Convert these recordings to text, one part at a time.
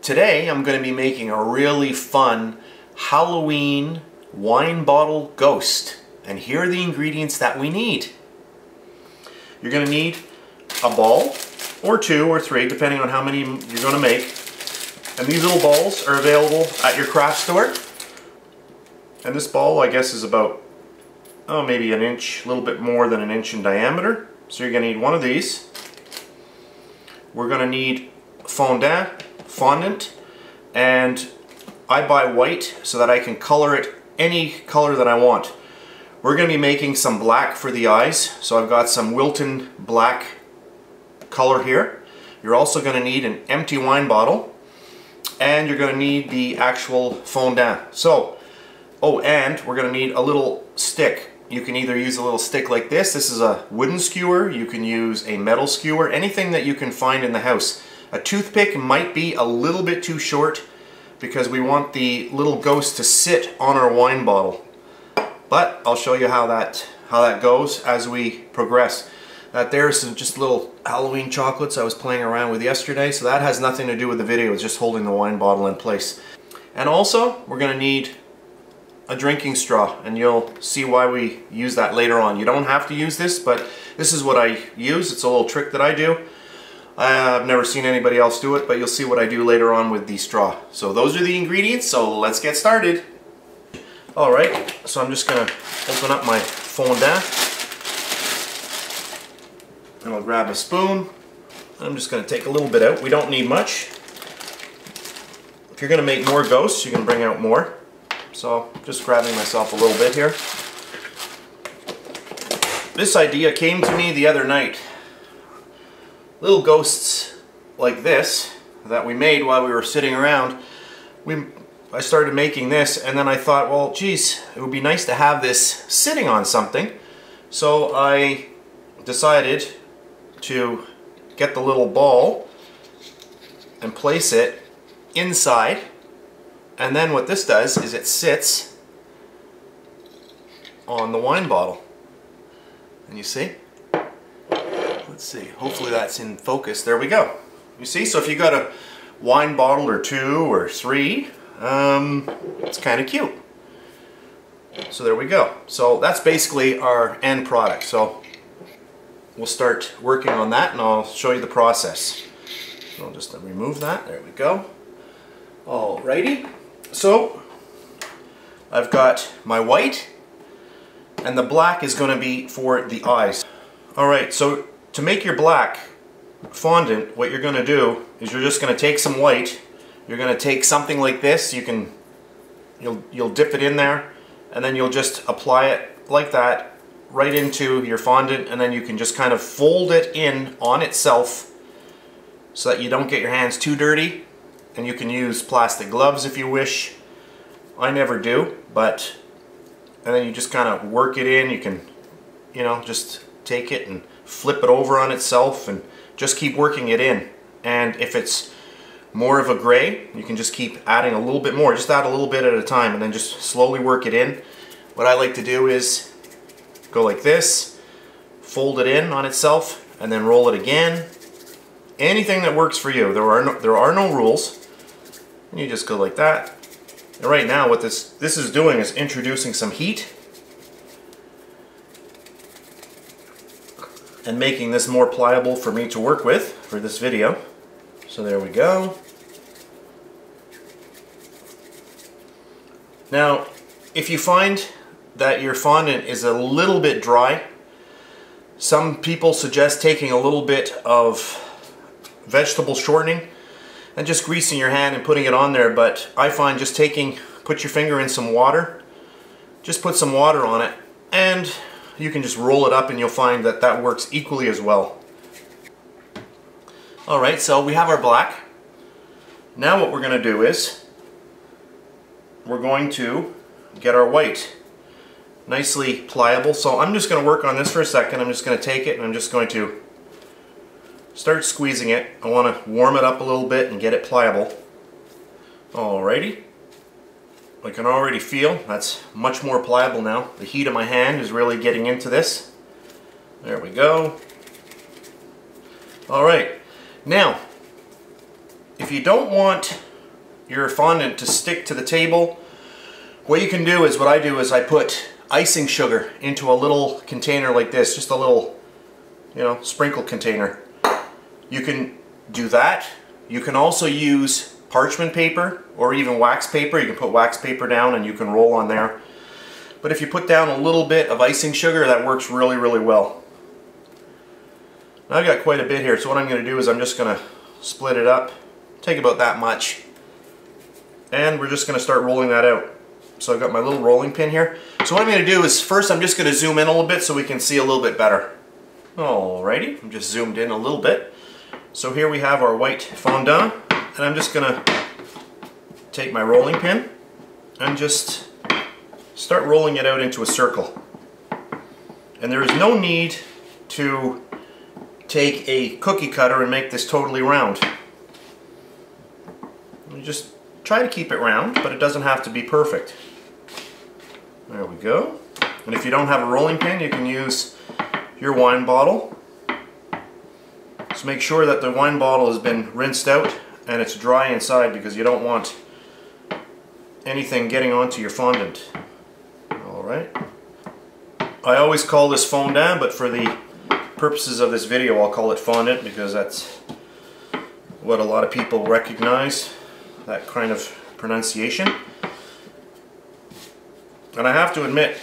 Today I'm going to be making a really fun Halloween wine bottle ghost. And here are the ingredients that we need. You're going to need a ball, or two or three, depending on how many you're going to make. And these little balls are available at your craft store. And this ball, I guess, is about, oh, maybe an inch, a little bit more than an inch in diameter. So you're going to need one of these. We're going to need fondant, and I buy white so that I can color it any color that I want. We're going to be making some black for the eyes, so I've got some Wilton black color here. You're also going to need an empty wine bottle, and you're going to need the actual fondant. So, oh, and we're going to need a little stick. You can either use a little stick like this. This is a wooden skewer. You can use a metal skewer, anything that you can find in the house. A toothpick might be a little bit too short because we want the little ghost to sit on our wine bottle. But I'll show you how that goes as we progress. There's some just little Halloween chocolates I was playing around with yesterday, so that has nothing to do with the video. It's just holding the wine bottle in place. And also, we're going to need a drinking straw, and you'll see why we use that later on. You don't have to use this, but this is what I use. It's a little trick that I do. I've never seen anybody else do it, but you'll see what I do later on with the straw. So those are the ingredients, so let's get started. Alright, so I'm just going to open up my fondant, and I'll grab a spoon. I'm just going to take a little bit out. We don't need much. If you're going to make more ghosts, you can bring out more. So, just grabbing myself a little bit here. This idea came to me the other night. Little ghosts like this that we made while we were sitting around. I started making this, and then I thought, well, geez, it would be nice to have this sitting on something. So I decided to get the little ball and place it inside. And then what this does is it sits on the wine bottle. And you see? Let's see, hopefully that's in focus. There we go. You see, so if you got a wine bottle or two or three, it's kind of cute. So there we go. So that's basically our end product. So we'll start working on that, and I'll show you the process. So I'll just remove that. There we go. Alrighty. So I've got my white, and the black is going to be for the eyes. Alright, so to make your black fondant, what you're going to do is you're just going to take some white. You're going to take something like this. You'll dip it in there, and then you'll just apply it like that right into your fondant, and then you can just kind of fold it in on itself so that you don't get your hands too dirty. And you can use plastic gloves if you wish. I never do, but and then you just kind of work it in. You can, you know, just take it and flip it over on itself and just keep working it in. And if it's more of a gray, you can just keep adding a little bit more. Just add a little bit at a time, and then just slowly work it in. What I like to do is go like this, fold it in on itself, and then roll it again. Anything that works for you. There are no rules. And you just go like that. And right now what this is doing is introducing some heat and making this more pliable for me to work with for this video. So there we go. Now, if you find that your fondant is a little bit dry, some people suggest taking a little bit of vegetable shortening and just greasing your hand and putting it on there, but I find just put your finger in some water, just put some water on it, and you can just roll it up, and you'll find that that works equally as well. Alright, so we have our black. Now what we're going to do is we're going to get our white nicely pliable. So I'm just going to work on this for a second. I'm just going to take it and I'm just going to start squeezing it. I want to warm it up a little bit and get it pliable. Alrighty. I can already feel that's much more pliable now. The heat of my hand is really getting into this. There we go. Alright. Now, if you don't want your fondant to stick to the table, what you can do is, what I do is I put icing sugar into a little container like this, just a little, you know, sprinkle container. You can do that. You can also use parchment paper or even wax paper. You can put wax paper down and you can roll on there. But if you put down a little bit of icing sugar, that works really, really well. Now I've got quite a bit here, so what I'm going to do is I'm just going to split it up, take about that much, and we're just going to start rolling that out. So I've got my little rolling pin here. So what I'm going to do is first I'm just going to zoom in a little bit so we can see a little bit better. Alrighty, I'm just zoomed in a little bit. So here we have our white fondant, and I'm just going to take my rolling pin and just start rolling it out into a circle. And there is no need to take a cookie cutter and make this totally round. You just try to keep it round, but it doesn't have to be perfect. There we go. And if you don't have a rolling pin, you can use your wine bottle. Just make sure that the wine bottle has been rinsed out and it's dry inside, because you don't want anything getting onto your fondant. Alright. I always call this fondant, but for the purposes of this video I'll call it fondant, because that's what a lot of people recognize, that kind of pronunciation. And I have to admit,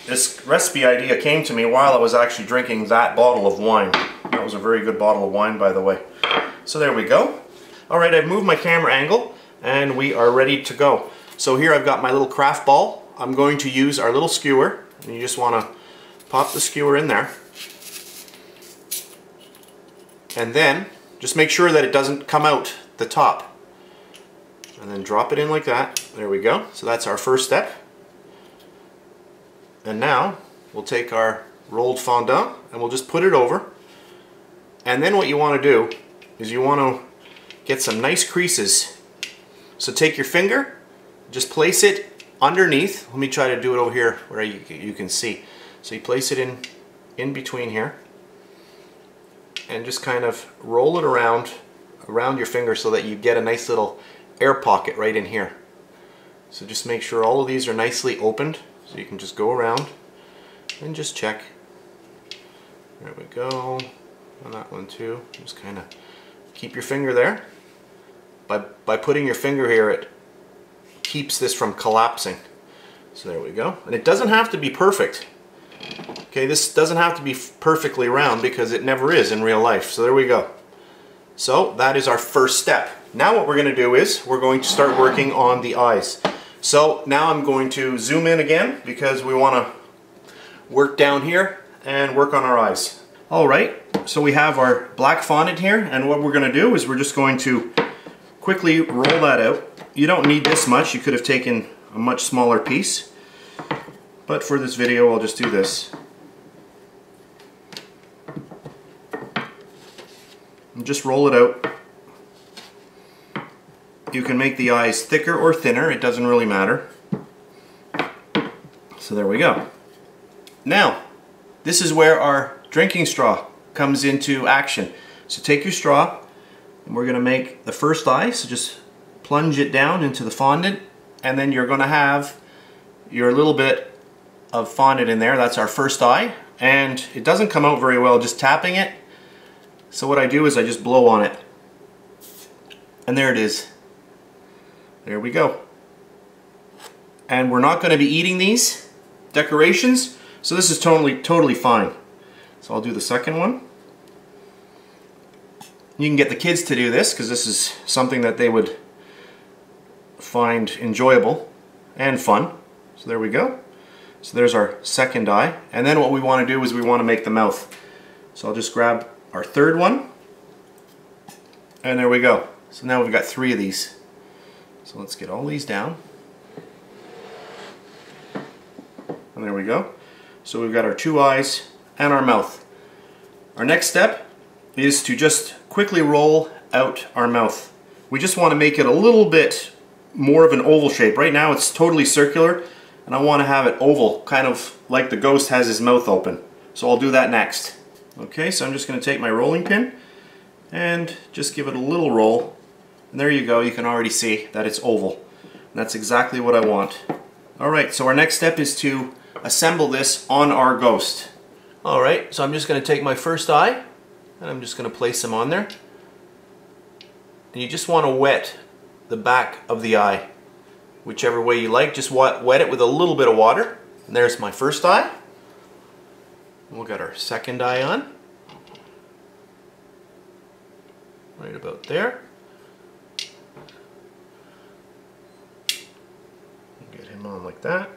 this recipe idea came to me while I was actually drinking that bottle of wine. That was a very good bottle of wine, by the way. So there we go. Alright, I've moved my camera angle and we are ready to go. So here I've got my little craft ball. I'm going to use our little skewer, and you just want to pop the skewer in there. And then just make sure that it doesn't come out the top. And then drop it in like that. There we go. So that's our first step. And now we'll take our rolled fondant and we'll just put it over. And then what you want to do is you want to get some nice creases. So take your finger, just place it underneath. Let me try to do it over here where you can see. So you place it in between here and just kind of roll it around your finger so that you get a nice little air pocket right in here. So just make sure all of these are nicely opened. So you can just go around and just check. There we go. On that one too. Just kind of keep your finger there. By putting your finger here, it keeps this from collapsing. So there we go. And it doesn't have to be perfect. Okay, this doesn't have to be perfectly round, because it never is in real life. So there we go. So that is our first step. Now what we're going to do is we're going to start working on the eyes. So now I'm going to zoom in again, because we want to work down here and work on our eyes. Alright, so we have our black fondant here, and what we're going to do is we're just going to quickly roll that out. You don't need this much. You could have taken a much smaller piece, but for this video I'll just do this. And just roll it out. You can make the eyes thicker or thinner, it doesn't really matter. So there we go. Now, this is where our drinking straw comes into action. So take your straw, and we're going to make the first eye. So just plunge it down into the fondant, and then you're going to have your little bit of fondant in there. That's our first eye, and it doesn't come out very well just tapping it. So what I do is I just blow on it, and there it is. There we go. And we're not going to be eating these decorations, so this is totally fine. So I'll do the second one. You can get the kids to do this, because this is something that they would find enjoyable and fun. So there we go. So there's our second eye. And then what we want to do is we want to make the mouth. So I'll just grab our third one. And there we go. So now we've got 3 of these. So let's get all these down. And there we go. So we've got our 2 eyes and our mouth. Our next step is to just quickly roll out our mouth. We just want to make it a little bit more of an oval shape. Right now it's totally circular, and I want to have it oval, kind of like the ghost has his mouth open. So I'll do that next. Okay, so I'm just going to take my rolling pin and just give it a little roll And there you go, you can already see that it's oval. And that's exactly what I want. Alright, so our next step is to assemble this on our ghost. Alright, so I'm just going to take my first eye and I'm just going to place them on there. And you just want to wet the back of the eye, whichever way you like. Just wet it with a little bit of water. And there's my first eye. We'll get our second eye on. Right about there. Get him on like that.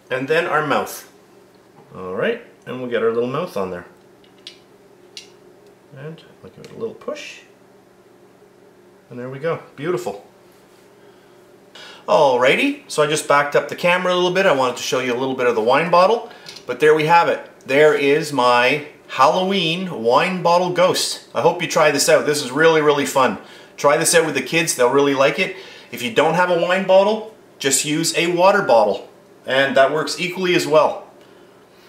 And then our mouth. Alright, and we'll get our little mouth on there. And I'll give it a little push. And there we go. Beautiful. Alrighty, so I just backed up the camera a little bit. I wanted to show you a little bit of the wine bottle. But there we have it. There is my Halloween wine bottle ghost. I hope you try this out. This is really, really fun. Try this out with the kids. They'll really like it. If you don't have a wine bottle, just use a water bottle. And that works equally as well.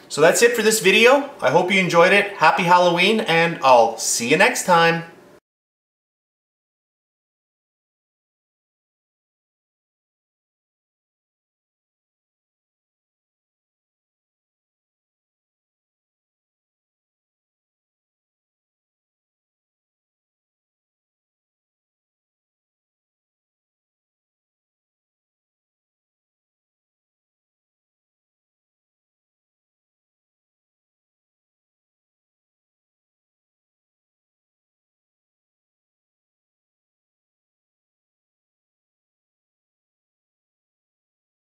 So that's it for this video. I hope you enjoyed it. Happy Halloween, and I'll see you next time.